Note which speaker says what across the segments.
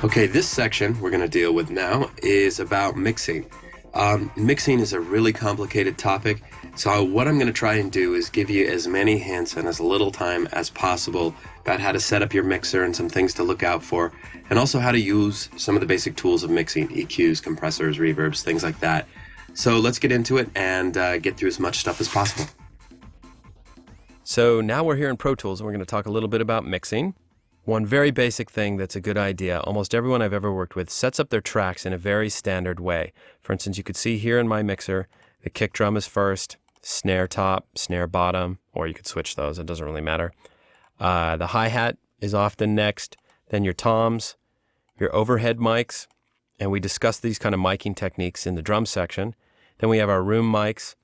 Speaker 1: Okay, this section we're going to deal with now is about mixing. Mixing is a really complicated topic, so what I'm going to try and do is give you as many hints and as little time as possible about how to set up your mixer and some things to look out for, and also how to use some of the basic tools of mixing, EQs, compressors, reverbs, things like that. So let's get into it and get through as much stuff as possible.
Speaker 2: So now we're here in Pro Tools and we're going to talk a little bit about mixing. One very basic thing that's a good idea, almost everyone I've ever worked with sets up their tracks in a very standard way. For instance, you could see here in my mixer, the kick drum is first, snare top, snare bottom, or you could switch those, it doesn't really matter. The hi-hat is often next, then your toms, your overhead mics, and we discussed these kind of miking techniques in the drum section. Then we have our room mics,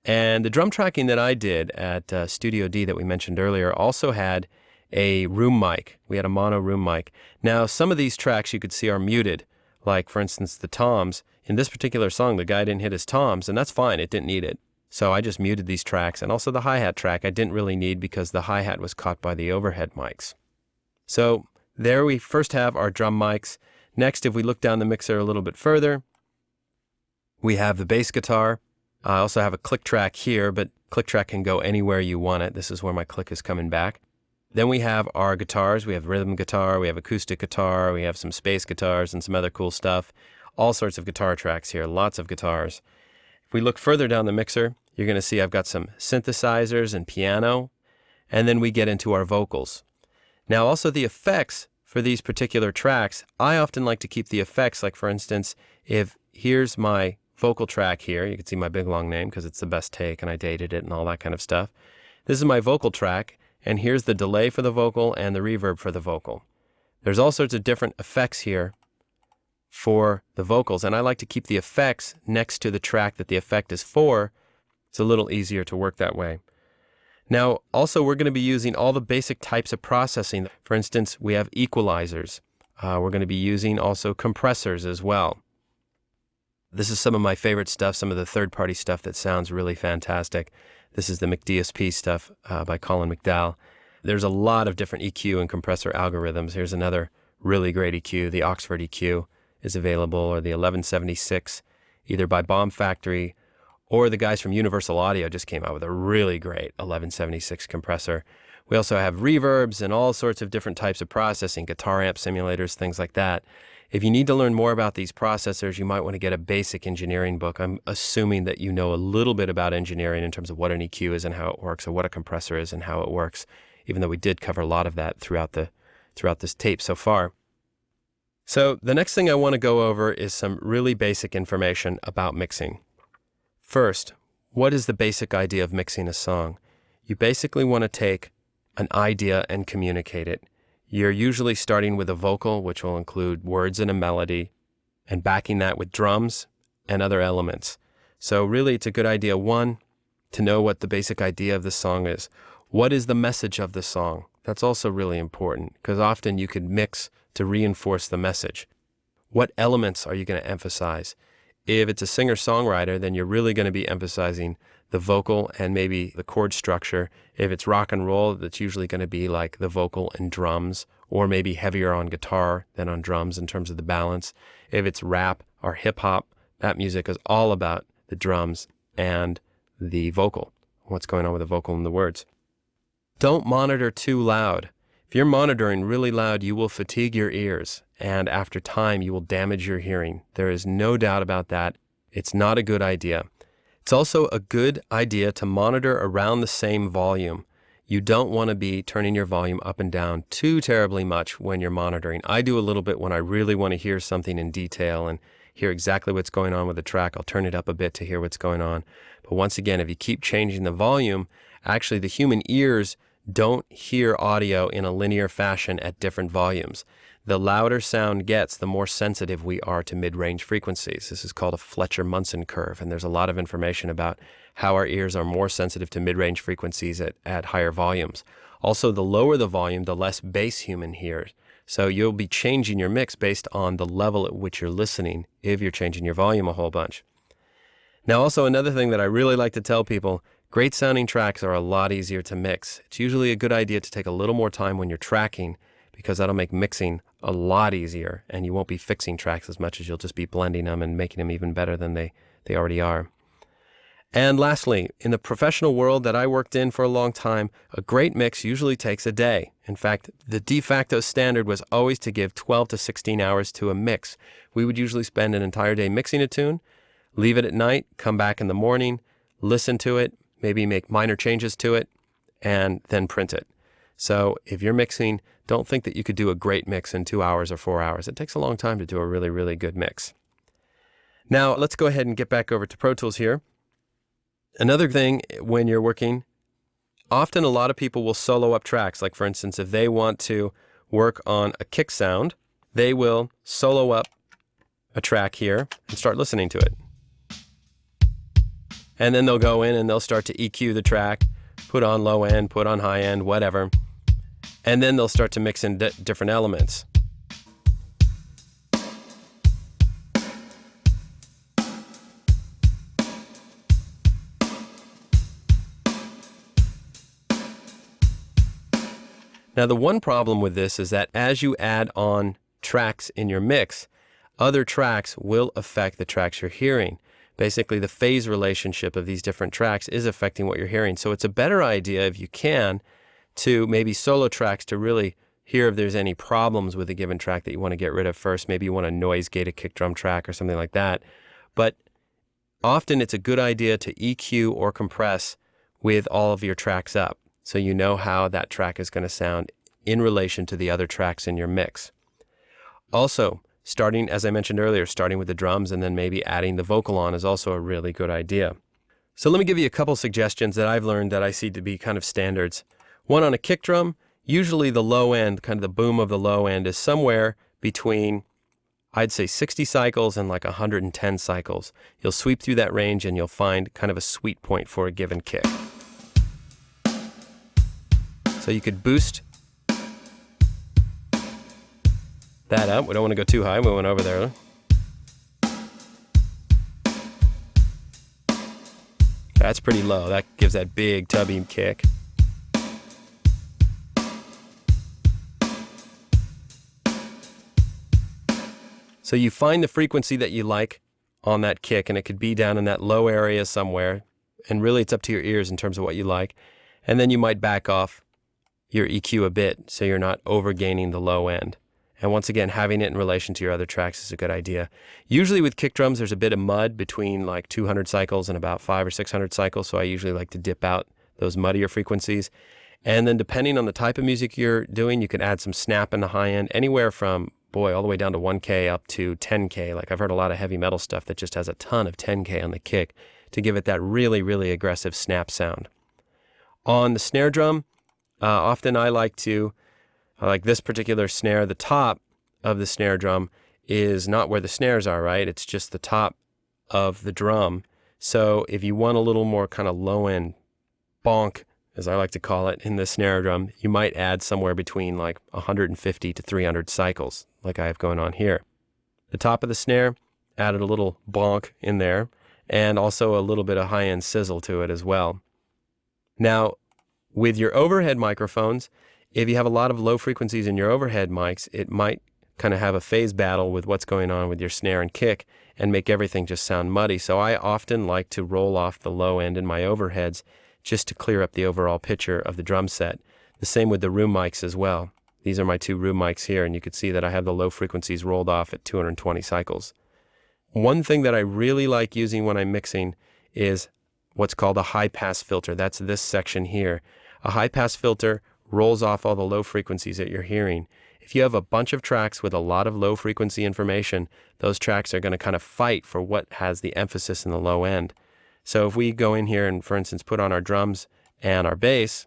Speaker 2: and the drum tracking that I did at Studio D that we mentioned earlier also had a room mic. We had a mono room mic. Now, some of these tracks you could see are muted, like, for instance, the toms. In this particular song, the guy didn't hit his toms, and that's fine. It didn't need it. So I just muted these tracks. And also the hi-hat track I didn't really need because the hi-hat was caught by the overhead mics. So there we first have our drum mics. Next, if we look down the mixer a little bit further, we have the bass guitar. I also have a click track here, but click track can go anywhere you want it. This is where my click is coming back. Then we have our guitars. We have rhythm guitar, we have acoustic guitar, we have some space guitars and some other cool stuff. All sorts of guitar tracks here, lots of guitars. If we look further down the mixer, you're going to see I've got some synthesizers and piano, and then we get into our vocals. Now also the effects for these particular tracks, I often like to keep the effects, like for instance, if here's my vocal track here, you can see my big long name because it's the best take and I dated it and all that kind of stuff. This is my vocal track. And here's the delay for the vocal and the reverb for the vocal. There's all sorts of different effects here for the vocals, and I like to keep the effects next to the track that the effect is for. It's a little easier to work that way. Now, also we're going to be using all the basic types of processing. For instance, we have equalizers. We're going to be using also compressors as well. This is some of my favorite stuff, some of the third-party stuff that sounds really fantastic. This is the McDSP stuff by Colin McDowell. There's a lot of different EQ and compressor algorithms. Here's another really great EQ. The Oxford EQ is available, or the 1176, either by Bomb Factory, or the guys from Universal Audio just came out with a really great 1176 compressor. We also have reverbs and all sorts of different types of processing, guitar amp simulators, things like that. If you need to learn more about these processors, you might want to get a basic engineering book. I'm assuming that you know a little bit about engineering in terms of what an EQ is and how it works, or what a compressor is and how it works, even though we did cover a lot of that throughout this tape so far. So the next thing I want to go over is some really basic information about mixing. First, what is the basic idea of mixing a song? You basically want to take an idea and communicate it. You're usually starting with a vocal, which will include words and a melody, and backing that with drums and other elements. So really, it's a good idea, one, to know what the basic idea of the song is. What is the message of the song? That's also really important, because often you could mix to reinforce the message. What elements are you going to emphasize? If it's a singer-songwriter, then you're really going to be emphasizing the vocal and maybe the chord structure. If it's rock and roll, that's usually going to be like the vocal and drums, or maybe heavier on guitar than on drums in terms of the balance. If it's rap or hip-hop, that music is all about the drums and the vocal, what's going on with the vocal and the words. Don't monitor too loud. If you're monitoring really loud, you will fatigue your ears, and after time, you will damage your hearing. There is no doubt about that. It's not a good idea. It's also a good idea to monitor around the same volume. You don't want to be turning your volume up and down too terribly much when you're monitoring. I do a little bit when I really want to hear something in detail and hear exactly what's going on with the track. I'll turn it up a bit to hear what's going on. But once again, if you keep changing the volume, actually the human ears don't hear audio in a linear fashion at different volumes. The louder sound gets, the more sensitive we are to mid-range frequencies. This is called a Fletcher-Munson curve, and there's a lot of information about how our ears are more sensitive to mid-range frequencies at higher volumes. Also, the lower the volume, the less bass human hears. So you'll be changing your mix based on the level at which you're listening if you're changing your volume a whole bunch. Now, also another thing that I really like to tell people, great sounding tracks are a lot easier to mix. It's usually a good idea to take a little more time when you're tracking because that'll make mixing a lot easier, and you won't be fixing tracks as much as you'll just be blending them and making them even better than they already are. And lastly, in the professional world that I worked in for a long time, a great mix usually takes a day. In fact, the de facto standard was always to give 12 to 16 hours to a mix. We would usually spend an entire day mixing a tune, leave it at night, come back in the morning, listen to it, maybe make minor changes to it, and then print it. So if you're mixing, don't think that you could do a great mix in 2 hours or 4 hours. It takes a long time to do a really, really good mix. Now, let's go ahead and get back over to Pro Tools here. Another thing when you're working, often a lot of people will solo up tracks. Like for instance, if they want to work on a kick sound, they will solo up a track here and start listening to it. And then they'll go in and they'll start to EQ the track, put on low end, put on high end, whatever. And then they'll start to mix in different elements. Now, the one problem with this is that as you add on tracks in your mix, other tracks will affect the tracks you're hearing. Basically, the phase relationship of these different tracks is affecting what you're hearing. So it's a better idea, if you can, to maybe solo tracks to really hear if there's any problems with a given track that you want to get rid of first. Maybe you want to noise gate a kick drum track or something like that. But often it's a good idea to EQ or compress with all of your tracks up, so you know how that track is going to sound in relation to the other tracks in your mix. Also, starting, as I mentioned earlier, starting with the drums and then maybe adding the vocal on is also a really good idea. So let me give you a couple suggestions that I've learned that I see to be kind of standards. One, on a kick drum, usually the low end, kind of the boom of the low end, is somewhere between, I'd say, 60 cycles and like 110 cycles. You'll sweep through that range and you'll find kind of a sweet point for a given kick. So you could boost that up. We don't want to go too high. We went over there. That's pretty low. That gives that big tubby kick. So you find the frequency that you like on that kick, and it could be down in that low area somewhere. And really it's up to your ears in terms of what you like. And then you might back off your EQ a bit so you're not overgaining the low end. And once again, having it in relation to your other tracks is a good idea. Usually with kick drums, there's a bit of mud between like 200 cycles and about 500 or 600 cycles, so I usually like to dip out those muddier frequencies. And then depending on the type of music you're doing, you can add some snap in the high end, anywhere from, all the way down to 1K up to 10K. Like I've heard a lot of heavy metal stuff that just has a ton of 10K on the kick to give it that really, really aggressive snap sound. On the snare drum, often I like this particular snare. The top of the snare drum is not where the snares are, right? It's just the top of the drum. So if you want a little more kind of low end bonk, as I like to call it, in the snare drum, you might add somewhere between like 150 to 300 cycles, like I have going on here. The top of the snare, added a little bonk in there, and also a little bit of high end sizzle to it as well. Now, with your overhead microphones, if you have a lot of low frequencies in your overhead mics, it might kind of have a phase battle with what's going on with your snare and kick and make everything just sound muddy. So I often like to roll off the low end in my overheads just to clear up the overall picture of the drum set. The same with the room mics as well. These are my two room mics here, and you can see that I have the low frequencies rolled off at 220 cycles. One thing that I really like using when I'm mixing is what's called a high-pass filter. That's this section here. A high-pass filter rolls off all the low frequencies that you're hearing. If you have a bunch of tracks with a lot of low frequency information, those tracks are going to kind of fight for what has the emphasis in the low end. So if we go in here and, for instance, put on our drums and our bass,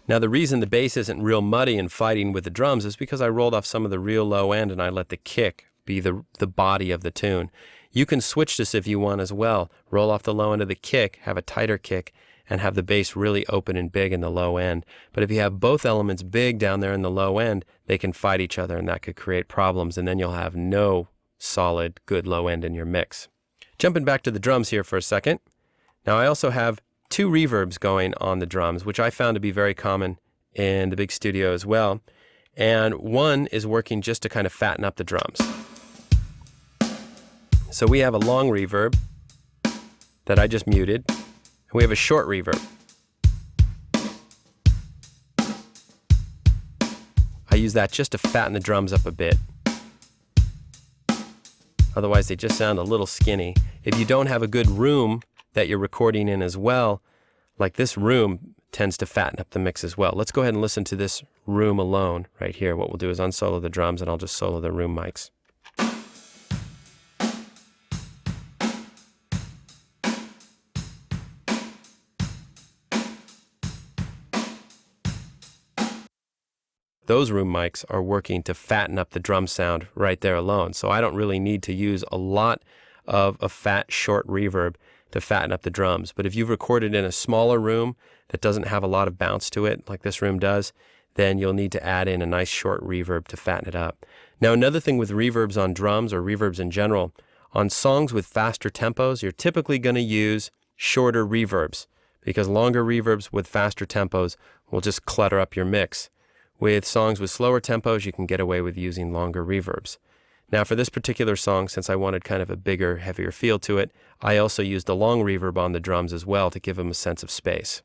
Speaker 2: now, the reason the bass isn't real muddy and fighting with the drums is because I rolled off some of the real low end and I let the kick be the body of the tune. You can switch this if you want as well. Roll off the low end of the kick, have a tighter kick, and have the bass really open and big in the low end. But if you have both elements big down there in the low end, they can fight each other, and that could create problems, and then you'll have no solid, good low end in your mix. Jumping back to the drums here for a second. Now I also have 2 reverbs going on the drums, which I found to be very common in the big studio as well. And one is working just to kind of fatten up the drums. So we have a long reverb that I just muted, and we have a short reverb. I use that just to fatten the drums up a bit. Otherwise they just sound a little skinny. If you don't have a good room that you're recording in as well, like this room tends to fatten up the mix as well. Let's go ahead and listen to this room alone right here. What we'll do is unsolo the drums and I'll just solo the room mics. Those room mics are working to fatten up the drum sound right there alone. So I don't really need to use a lot of a fat, short reverb to fatten up the drums. But if you've recorded in a smaller room that doesn't have a lot of bounce to it, like this room does, then you'll need to add in a nice short reverb to fatten it up. Now, another thing with reverbs on drums, or reverbs in general, on songs with faster tempos, you're typically going to use shorter reverbs, because longer reverbs with faster tempos will just clutter up your mix. With songs with slower tempos, you can get away with using longer reverbs. Now for this particular song, since I wanted kind of a bigger, heavier feel to it, I also used a long reverb on the drums as well to give them a sense of space.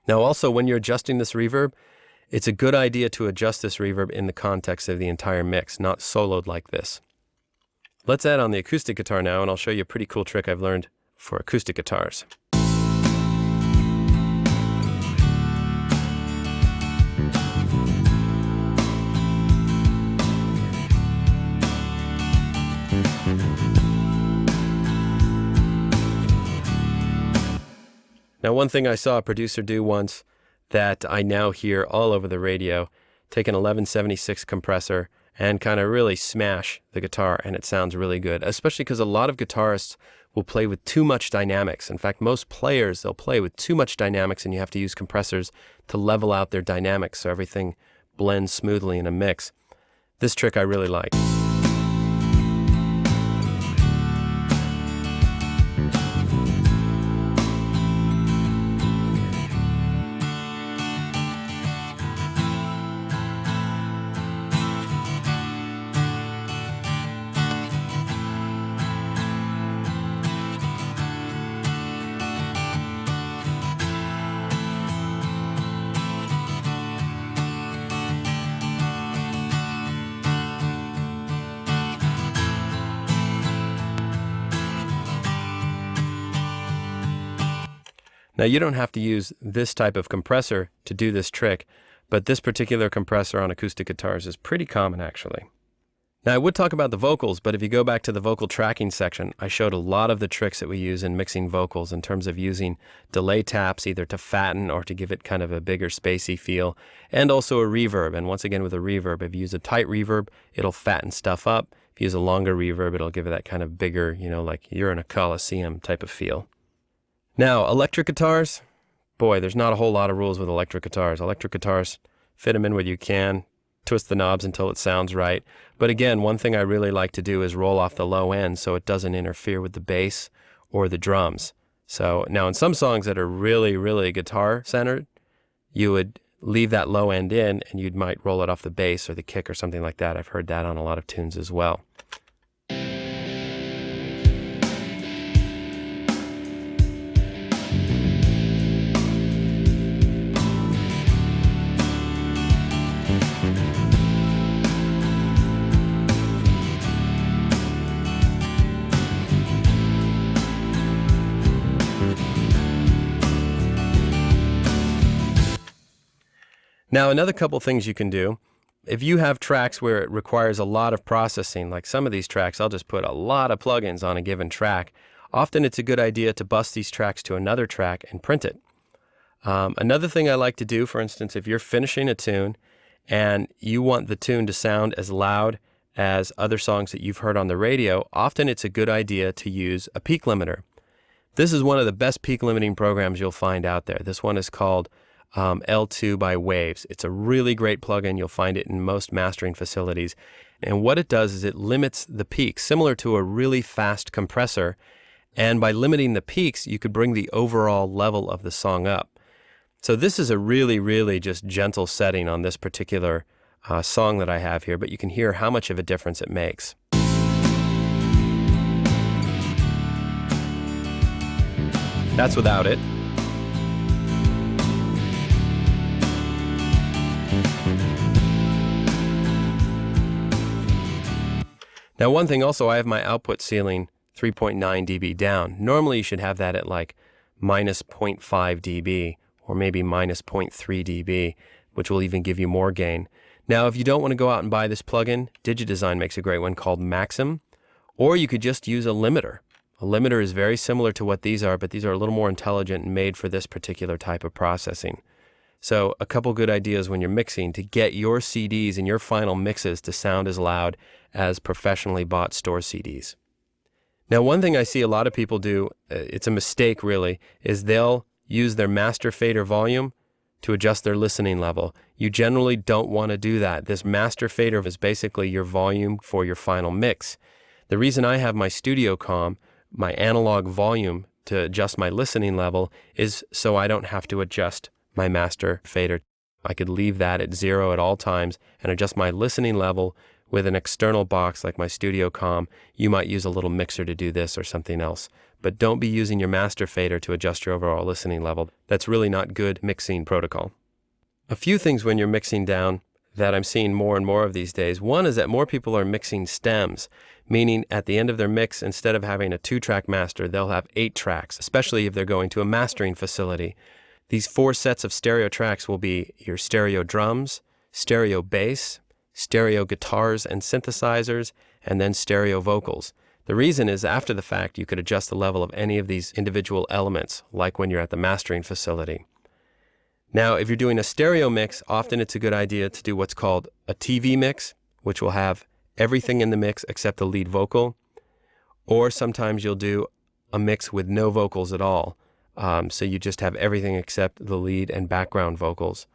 Speaker 2: Now also, when you're adjusting this reverb, it's a good idea to adjust this reverb in the context of the entire mix, not soloed like this. Let's add on the acoustic guitar now, and I'll show you a pretty cool trick I've learned for acoustic guitars. Now, one thing I saw a producer do once that I now hear all over the radio, take an 1176 compressor and kind of really smash the guitar, and it sounds really good, especially because a lot of guitarists will play with too much dynamics. In fact, most players, they'll play with too much dynamics, and you have to use compressors to level out their dynamics so everything blends smoothly in a mix. This trick I really like. Now you don't have to use this type of compressor to do this trick, but this particular compressor on acoustic guitars is pretty common actually. Now I would talk about the vocals, but if you go back to the vocal tracking section, I showed a lot of the tricks that we use in mixing vocals in terms of using delay taps either to fatten or to give it kind of a bigger spacey feel, and also a reverb. And once again with a reverb, if you use a tight reverb, it'll fatten stuff up. If you use a longer reverb, it'll give it that kind of bigger, like you're in a coliseum type of feel. Now, electric guitars, boy, there's not a whole lot of rules with electric guitars. Electric guitars, fit them in where you can, twist the knobs until it sounds right. But again, one thing I really like to do is roll off the low end so it doesn't interfere with the bass or the drums. So now in some songs that are really, really guitar-centered, you would leave that low end in and you might roll it off the bass or the kick or something like that. I've heard that on a lot of tunes as well. Now, another couple things you can do, if you have tracks where it requires a lot of processing, like some of these tracks, I'll just put a lot of plugins on a given track. Often it's a good idea to bus these tracks to another track and print it. Another thing I like to do, for instance, if you're finishing a tune and you want the tune to sound as loud as other songs that you've heard on the radio, often it's a good idea to use a peak limiter. This is one of the best peak limiting programs you'll find out there. This one is called L2 by Waves. It's a really great plugin. You'll find it in most mastering facilities. And what it does is it limits the peaks, similar to a really fast compressor. And by limiting the peaks, you could bring the overall level of the song up. So this is a really, really just gentle setting on this particular song that I have here, but you can hear how much of a difference it makes. That's without it. Now, one thing also, I have my output ceiling 3.9 dB down. Normally, you should have that at like minus 0.5 dB or maybe minus 0.3 dB, which will even give you more gain. Now, if you don't want to go out and buy this plugin, DigiDesign makes a great one called Maxim, or you could just use a limiter. A limiter is very similar to what these are, but these are a little more intelligent and made for this particular type of processing. So a couple good ideas when you're mixing to get your CDs and your final mixes to sound as loud as professionally bought store CDs. Now, one thing I see a lot of people do, it's a mistake really, is they'll use their master fader volume to adjust their listening level. You generally don't want to do that. This master fader is basically your volume for your final mix. The reason I have my StudioCom, my analog volume to adjust my listening level, is so I don't have to adjust my master fader. I could leave that at 0 at all times and adjust my listening level with an external box like my StudioCom. You might use a little mixer to do this or something else. But don't be using your master fader to adjust your overall listening level. That's really not good mixing protocol. A few things when you're mixing down that I'm seeing more and more of these days. One is that more people are mixing stems, meaning at the end of their mix, instead of having a 2-track master, they'll have 8 tracks, especially if they're going to a mastering facility. These 4 sets of stereo tracks will be your stereo drums, stereo bass, stereo guitars and synthesizers, and then stereo vocals. The reason is, after the fact, you could adjust the level of any of these individual elements, like when you're at the mastering facility. Now, if you're doing a stereo mix, often it's a good idea to do what's called a TV mix, which will have everything in the mix except the lead vocal, or sometimes you'll do a mix with no vocals at all. So you just have everything except the lead and background vocals.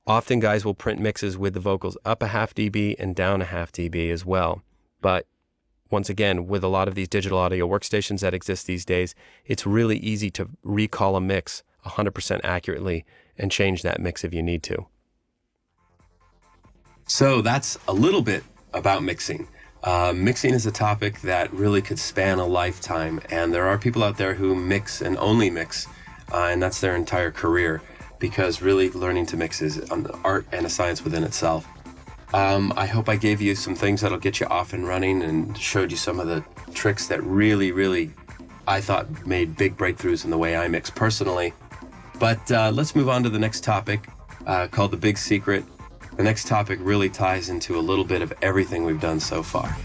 Speaker 2: Often guys will print mixes with the vocals up 0.5 dB and down 0.5 dB as well. But once again, with a lot of these digital audio workstations that exist these days, it's really easy to recall a mix 100% accurately and change that mix if you need to.
Speaker 1: So that's a little bit about mixing. Mixing is a topic that really could span a lifetime, and there are people out there who mix and only mix, and that's their entire career, because really learning to mix is an art and a science within itself. I hope I gave you some things that'll get you off and running and showed you some of the tricks that really, I thought made big breakthroughs in the way I mix personally. But let's move on to the next topic called The Big Secret. The next topic really ties into a little bit of everything we've done so far.